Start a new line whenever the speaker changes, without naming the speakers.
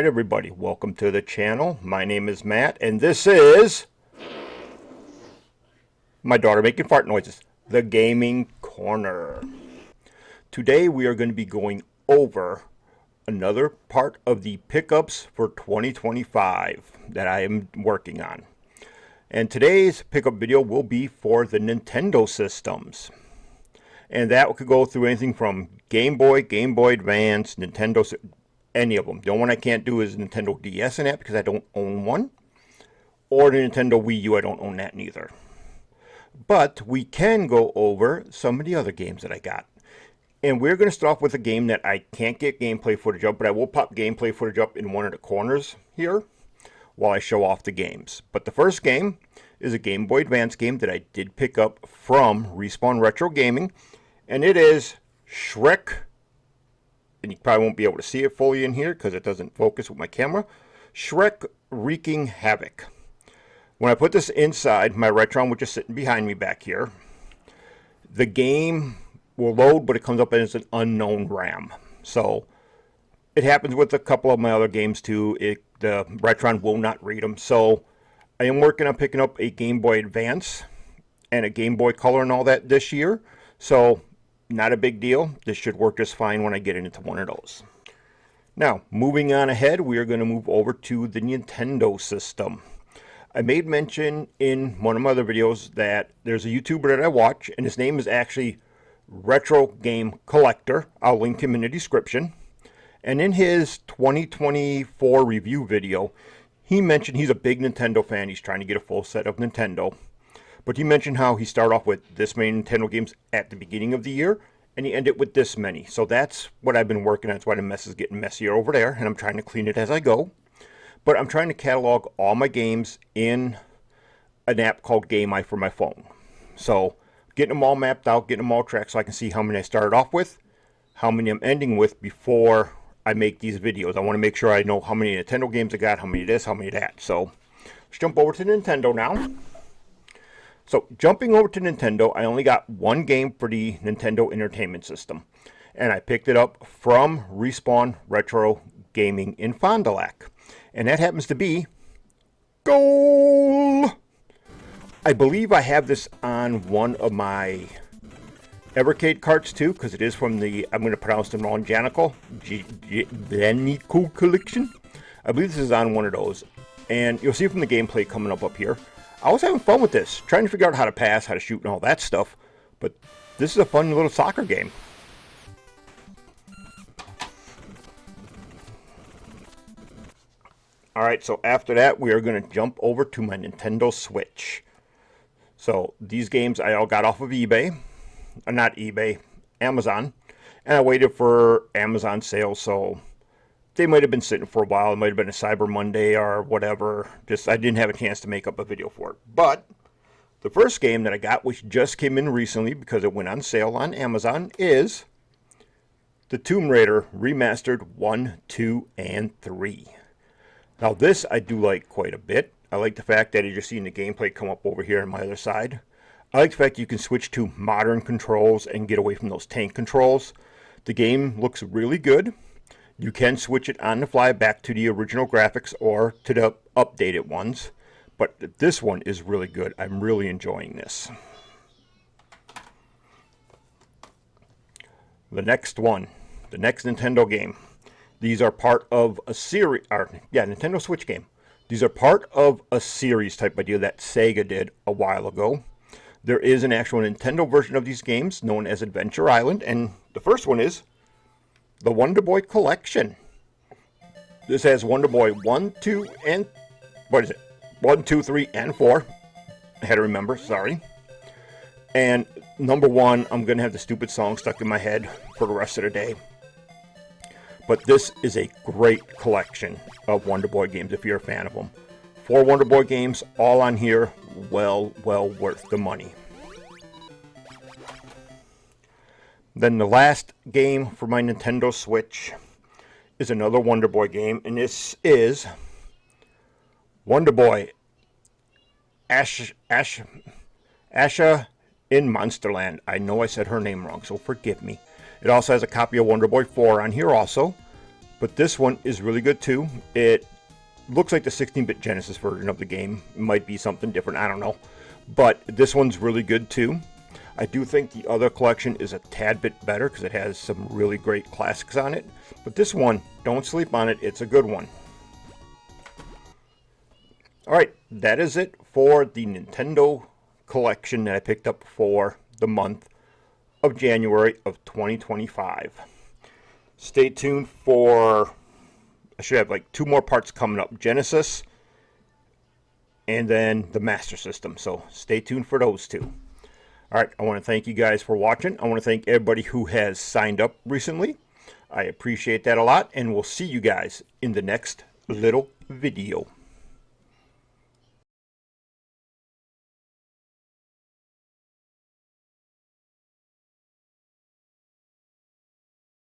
Alright everybody, welcome to the channel. My name is Matt and this is my daughter making fart noises, the Gaming Corner. Today we are going to be going over another part of the pickups for 2025 that I am working on. And today's pickup video will be for the Nintendo systems. And that could go through anything from Game Boy, Game Boy Advance, Nintendo, any of them. The only one I can't do is Nintendo DS and that because I don't own one. Or the Nintendo Wii U, I don't own that neither. But we can go over some of the other games that I got. And we're going to start off with a game that I can't get gameplay footage of, but I will pop gameplay footage up in one of the corners here while I show off the games. But the first game is a Game Boy Advance game that I did pick up from Respawn Retro Gaming. And it is Shrek, and you probably won't be able to see it fully in here because it doesn't focus with my camera. Shrek Wreaking Havoc. When I put this inside my Retron, which is sitting behind me back here, the game will load, but it comes up as an unknown RAM. So it happens with a couple of my other games too. The Retron will not read them. So I am working on picking up a Game Boy Advance and a Game Boy Color and all that this year. So not a big deal. This should work just fine when I get into one of those. Now, moving on ahead, we are going to move over to the Nintendo system. I made mention in one of my other videos that there's a YouTuber that I watch, and his name is actually Retro Game Collector. I'll link him in the description. And in his 2024 review video, he mentioned he's a big Nintendo fan. He's trying to get a full set of Nintendo. But he mentioned how he started off with this many Nintendo games at the beginning of the year, and he ended with this many. So that's what I've been working on. That's why the mess is getting messier over there, and I'm trying to clean it as I go. But I'm trying to catalog all my games in an app called GameEye for my phone. So getting them all mapped out, getting them all tracked so I can see how many I started off with, how many I'm ending with before I make these videos. I want to make sure I know how many Nintendo games I got, how many this, how many that. So let's jump over to Nintendo now. So, jumping over to Nintendo, I only got one game for the Nintendo Entertainment System. And I picked it up from Respawn Retro Gaming in Fond du Lac. And that happens to be Goal! I believe I have this on one of my Evercade carts too, because it is from the, I'm going to pronounce them wrong, Janico collection. I believe this is on one of those. And you'll see from the gameplay coming up here. I was having fun with this, trying to figure out how to pass, how to shoot, and all that stuff. But this is a fun little soccer game. Alright, so after that, we are going to jump over to my Nintendo Switch. So these games I all got off of eBay. Not eBay, Amazon. And I waited for Amazon sales, so they might have been sitting for a while. It might have been a Cyber Monday or whatever. Just I didn't have a chance to make up a video for it. But the first game that I got, which just came in recently because it went on sale on Amazon, is the Tomb Raider Remastered 1, 2, and 3. Now this I do like quite a bit. I like the fact that you're seeing the gameplay come up over here on my other side. I like the fact you can switch to modern controls and get away from those tank controls. The game looks really good. You can switch it on the fly back to the original graphics or to the updated ones. But this one is really good. I'm really enjoying this. The next one, the next Nintendo game. These are part of a series, Nintendo Switch game. These are part of a series type idea that Sega did a while ago. There is an actual Nintendo version of these games known as Adventure Island. And the first one is the Wonder Boy Collection. This has Wonder Boy 1, 2, and... what is it? 1, 2, 3, and 4. I had to remember, sorry. And number 1, I'm going to have the stupid song stuck in my head for the rest of the day. But this is a great collection of Wonder Boy games if you're a fan of them. 4 Wonder Boy games, all on here, well worth the money. Then the last game for my Nintendo Switch is another Wonder Boy game, and this is Wonder Boy Asha in Monsterland. I know I said her name wrong, so forgive me. It also has a copy of Wonder Boy 4 on here also, But this one is really good too. It looks like the 16-bit Genesis version of the game. It might be something different, I don't know. But this one's really good too. I do think the other collection is a tad bit better because it has some really great classics on it. But this one, don't sleep on it. It's a good one. Alright, that is it for the Nintendo collection that I picked up for the month of January of 2025. Stay tuned for, I should have like 2 more parts coming up. Genesis and then the Master System. So stay tuned for those 2. Alright, I want to thank you guys for watching. I want to thank everybody who has signed up recently. I appreciate that a lot, and we'll see you guys in the next little video.